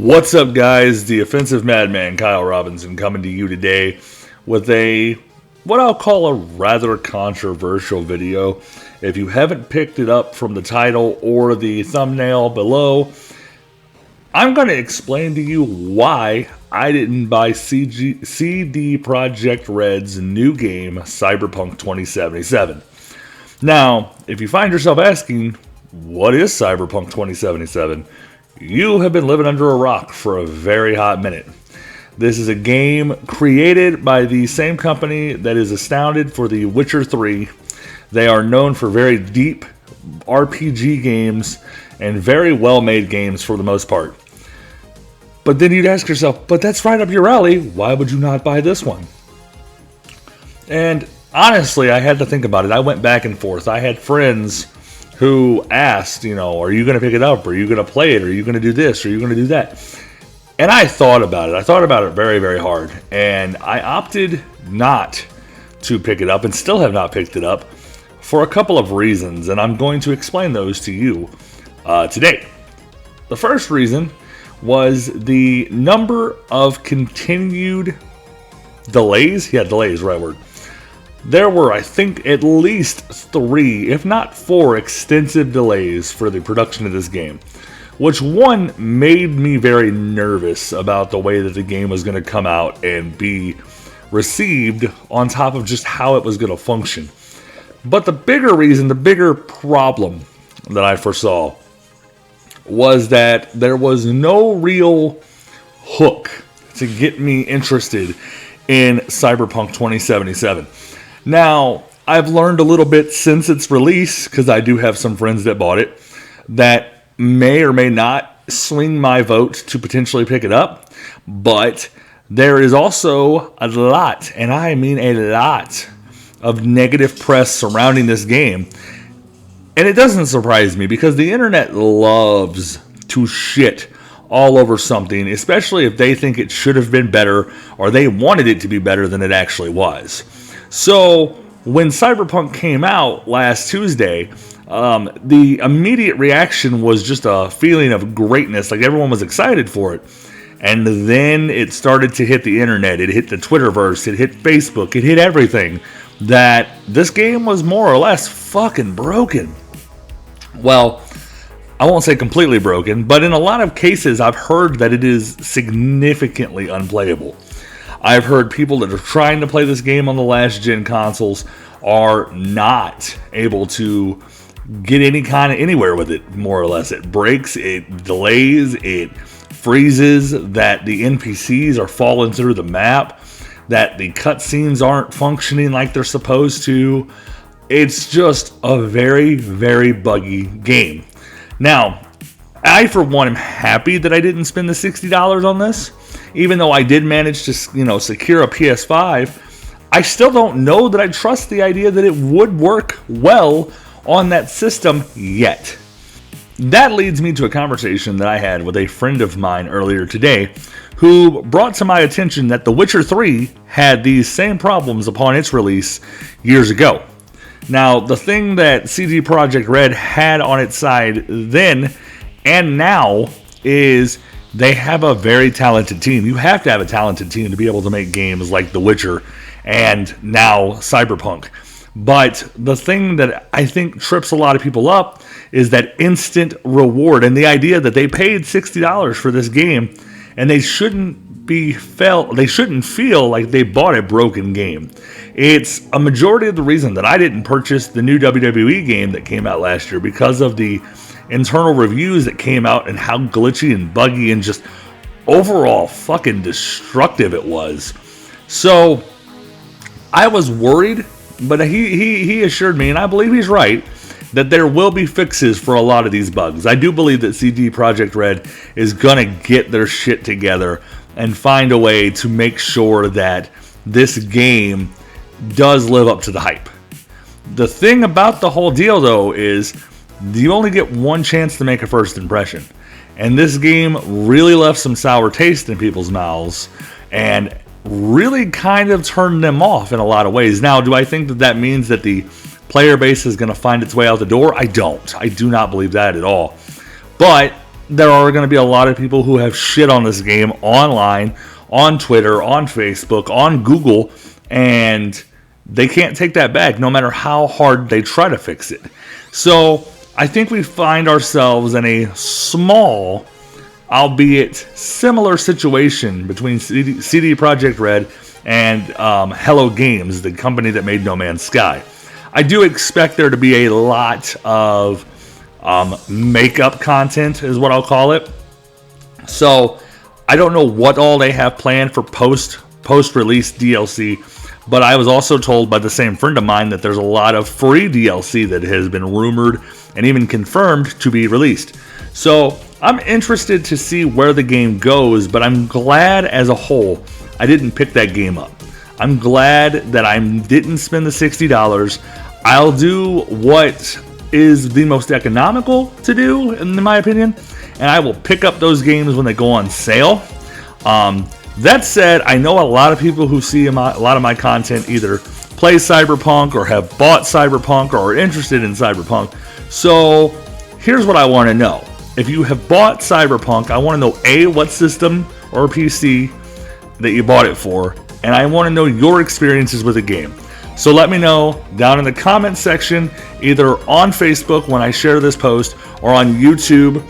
What's up, guys? The offensive madman Kyle Robinson coming to you today with what I'll call a rather controversial video. If you haven't picked it up from the title or the thumbnail below, I'm going to explain to you why I didn't buy CD Projekt Red's new game, CyBerPunK 2077. Now, if you find yourself asking, what is CyBerPunK 2077? You have been living under a rock for a very hot minute. This is a game created by the same company that is astounded for The Witcher 3. They are known for very deep RPG games and very well-made games for the most part. But then you'd ask yourself, but that's right up your alley. Why would you not buy this one? And honestly, I had to think about it. I went back and forth. I had friends who asked, are you going to pick it up? Are you going to play it? Are you going to do this? Are you going to do that? And I thought about it. I thought about it very, very hard. And I opted not to pick it up and still have not picked it up for a couple of reasons. And I'm going to explain those to you today. The first reason was the number of continued delays. Yeah, delays, right word. There were, I think, at least 3, if not 4, extensive delays for the production of this game, which one made me very nervous about the way that the game was going to come out and be received on top of just how it was going to function. But the bigger reason, the bigger problem that I foresaw was that there was no real hook to get me interested in CyBerPunK 2077. Now, I've learned a little bit since its release, because I do have some friends that bought it, that may or may not swing my vote to potentially pick it up. But there is also a lot, and I mean a lot, of negative press surrounding this game. And it doesn't surprise me, because the internet loves to shit all over something, especially if they think it should have been better or they wanted it to be better than it actually was. So when CyBerPunK came out last Tuesday, the immediate reaction was just a feeling of greatness, like everyone was excited for it. And then it started to hit the internet, it hit the Twitterverse, it hit Facebook, it hit everything, that this game was more or less fucking broken. Well, I won't say completely broken, but in a lot of cases I've heard that it is significantly unplayable. I've heard people that are trying to play this game on the last gen consoles are not able to get anywhere with it, more or less. It breaks, it delays, it freezes, that the NPCs are falling through the map, that the cutscenes aren't functioning like they're supposed to. It's just a very, very buggy game. Now, I, for one, am happy that I didn't spend the $60 on this. Even though I did manage to, secure a PS5, I still don't know that I trust the idea that it would work well on that system yet. That leads me to a conversation that I had with a friend of mine earlier today, who brought to my attention that The Witcher 3 had these same problems upon its release years ago. Now, the thing that CD Projekt Red had on its side then and now is they have a very talented team. You have to have a talented team to be able to make games like The Witcher and now CyBerPunK. But the thing that I think trips a lot of people up is that instant reward and the idea that they paid $60 for this game and they shouldn't feel like they bought a broken game. It's a majority of the reason that I didn't purchase the new WWE game that came out last year, because of the internal reviews that came out and how glitchy and buggy and just overall fucking destructive it was. So I was worried, but he assured me, and I believe he's right, that there will be fixes for a lot of these bugs. I do believe that CD Projekt Red is gonna get their shit together and find a way to make sure that this game does live up to the hype. The thing about the whole deal, though, is you only get one chance to make a first impression. And this game really left some sour taste in people's mouths and really kind of turned them off in a lot of ways. Now, do I think that that means that the player base is going to find its way out the door? I don't. I do not believe that at all. But there are going to be a lot of people who have shit on this game online, on Twitter, on Facebook, on Google, and they can't take that back no matter how hard they try to fix it. So I think we find ourselves in a small, albeit similar situation between CD Projekt Red and Hello Games, the company that made No Man's Sky. I do expect there to be a lot of makeup content, is what I'll call it. So I don't know what all they have planned for post-release DLC, but I was also told by the same friend of mine that there's a lot of free DLC that has been rumored and even confirmed to be released. So I'm interested to see where the game goes, but I'm glad as a whole I didn't pick that game up. I'm glad that I didn't spend the $60. I'll do what is the most economical to do, in my opinion, and I will pick up those games when they go on sale. That said, I know a lot of people who see a lot of my content either play CyBerPunK or have bought CyBerPunK or are interested in CyBerPunK. So here's what I want to know. If you have bought CyBerPunK, I want to know A, what system or PC that you bought it for, and I want to know your experiences with the game. So let me know down in the comment section, either on Facebook when I share this post or on YouTube.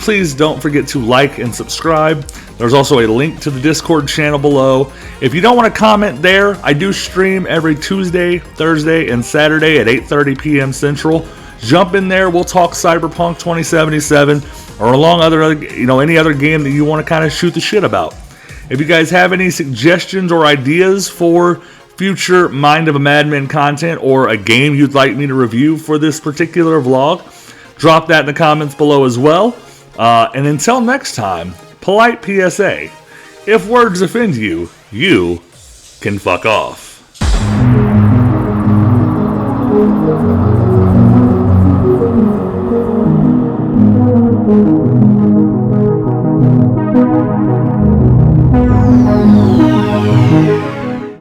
Please don't forget to like and subscribe. There's also a link to the Discord channel below. If you don't want to comment there, I do stream every Tuesday, Thursday, and Saturday at 8:30 p.m. Central. Jump in there. We'll talk CyberPunk 2077 or along any other game that you want to kind of shoot the shit about. If you guys have any suggestions or ideas for future Mind of a Madman content or a game you'd like me to review for this particular vlog, drop that in the comments below as well. And until next time, polite PSA, if words offend you, you can fuck off.